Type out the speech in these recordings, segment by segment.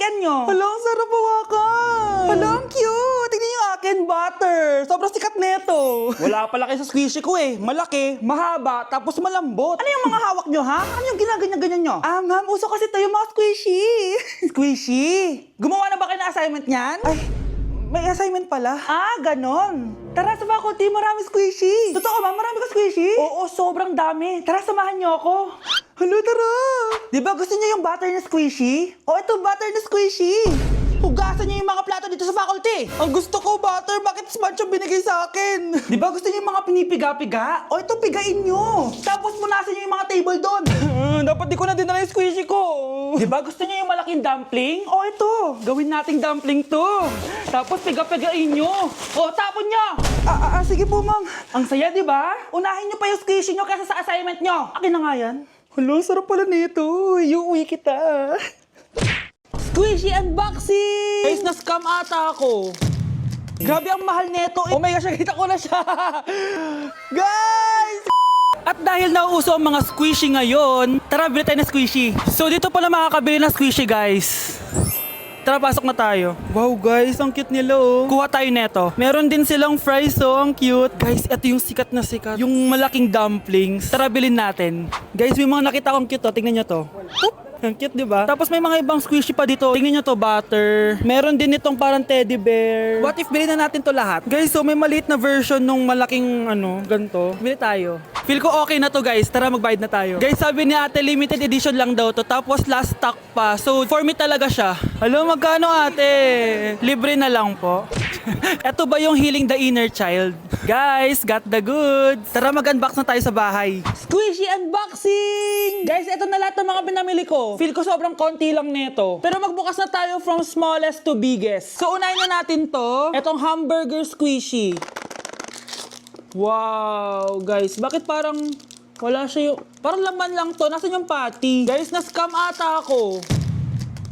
Patikan nyo. Hala, ang sarap hawakan. Hala, ang cute. Tignan nyo yung akin, butter. Sobrang sikat neto. Wala pala kayo sa squishy ko eh. Malaki, mahaba, tapos malambot. Ano yung mga hawak nyo, ha? Ano yung ginaganyan-ganyan nyo? Ma'am, uso kasi tayo mga squishy. Squishy? Gumawa na ba kayo ng assignment niyan? Ay, may assignment pala. Ganon. Tara sa faculty, marami squishy. Totoo ba? Marami ka squishy? Oo, sobrang dami. Tara, samahan niyo ako. Hala, tara. Di ba gusto niyo yung butter na squishy? O, ito butter na squishy. Hugasan niyo yung mga plato dito sa faculty. Ang gusto ko, butter. Bakit sponge yung binigay sa akin? Di ba gusto niyo yung mga pinipiga-piga? O, ito, pigain niyo. Tapos punasan niyo yung mga table doon. Dapat di ko na dinala yung squishy ko. Di ba gusto niyo yung malaking dumpling? O, ito. Gawin nating dumpling to. Tapos piga-pigain niyo. O, tapon niyo. Sige po, ma'am. Ang saya, di ba? Unahin niyo pa yung squishy niyo kaysa sa assignment niyo. Akin na nga yan. Hala, sarap pala nito. Iuwi kita. Squishy unboxing! Guys, na-scam ata ako. Grabe ang mahal nito. Oh my gosh, nakita ko na siya. Guys! At dahil nauuso ang mga squishy ngayon, tara, bili tayo ng squishy. So dito pala makakabili ng squishy, guys. Tara, pasok na tayo. Wow, guys, ang cute nila, oh. Kuha tayo neto. Meron din silang fries, oh. Ang cute. Guys, ito yung sikat na sikat. Yung malaking dumplings. Tara, bilhin natin. Guys, may mga nakita akong cute, oh. Tingnan nyo to. Oop! Ang cute, di ba? Tapos may mga ibang squishy pa dito. Tingnan nyo to, butter. Meron din itong parang teddy bear. What if bilhin na natin to lahat? Guys, so may maliit na version nung malaking, ganito. Bili tayo. Feel ko okay na to, guys. Tara, magbayad na tayo. Guys, sabi ni ate, limited edition lang daw to. Tapos last stock pa. So, for me talaga siya. Hello, magkano ate? Libre na lang po. Ito ba yung healing the inner child? Guys, got the goods. Tara, mag-unbox na tayo sa bahay. Squishy unboxing! Guys, ito na lahat ng mga pinamili ko. Feel ko sobrang konti lang nito. Pero magbukas na tayo from smallest to biggest. So, unahin na natin to. Itong hamburger squishy. Wow, guys. Bakit parang wala siya yung... Parang laman lang to. Nasaan yung patty? Guys, na-scam ata ako.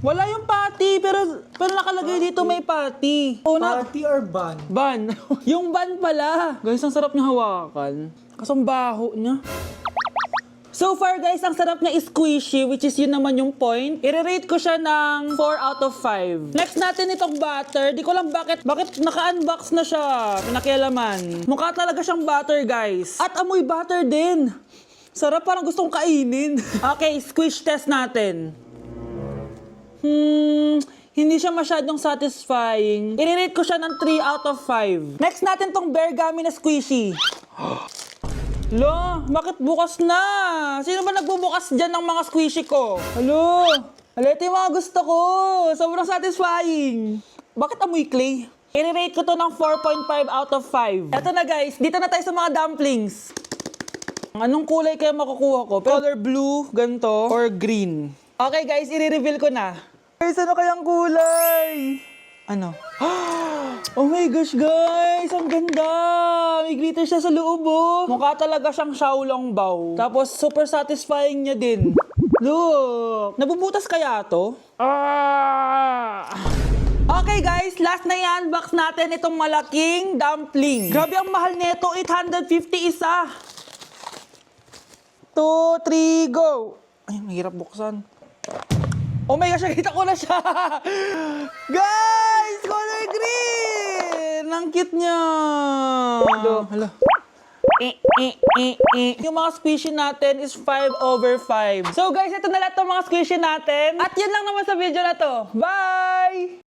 Wala yung patty, pero nakalagay dito may patty. Patty or bun? Bun. Yung bun pala. Guys, ang sarap niya hawakan. Kasang baho niya. So far, guys, ang sarap niya is squishy, which is yun naman yung point. I-rate ko siya ng 4 out of 5. Next natin itong butter. Di ko lang bakit naka-unbox na siya. Pinakialaman. Mukha talaga siyang butter, guys. At amoy butter din. Sarap, parang gustong kainin. Okay, squish test natin. Hindi siya masyadong satisfying. I-rate ko siya ng 3 out of 5. Next natin tong Bear Gummy na squishy. Lo, bakit bukas na? Sino ba nagbubukas dyan ng mga squishy ko? Halo, ito yung mga gusto ko. Sobrang satisfying. Bakit amoy clay? I-rate ko to ng 4.5 out of 5. Eto na, guys, dito na tayo sa mga dumplings. Anong kulay kaya makukuha ko? Color blue, ganito, or green? Okay, guys, i-reveal ko na. Guys, ano kayang kulay? Ano? Oh my gosh, guys! Ang ganda! May glitter siya sa loob, oh. Mukha talaga siyang xiaolongbao. Tapos, super satisfying niya din. Look! Nabubutas kaya to? Okay, guys. Last na i-unbox natin itong malaking dumpling. Grabe ang mahal nito. 850 isa. 2, 3, go! Ay, mahirap buksan. Oh my gosh, nakita ko na siya! Guys! Color green! Ang cute niya! Hala. Yung mga squishy natin is 5 over 5. So guys, ito na lahat ng mga squishy natin. At yun lang naman sa video na to. Bye!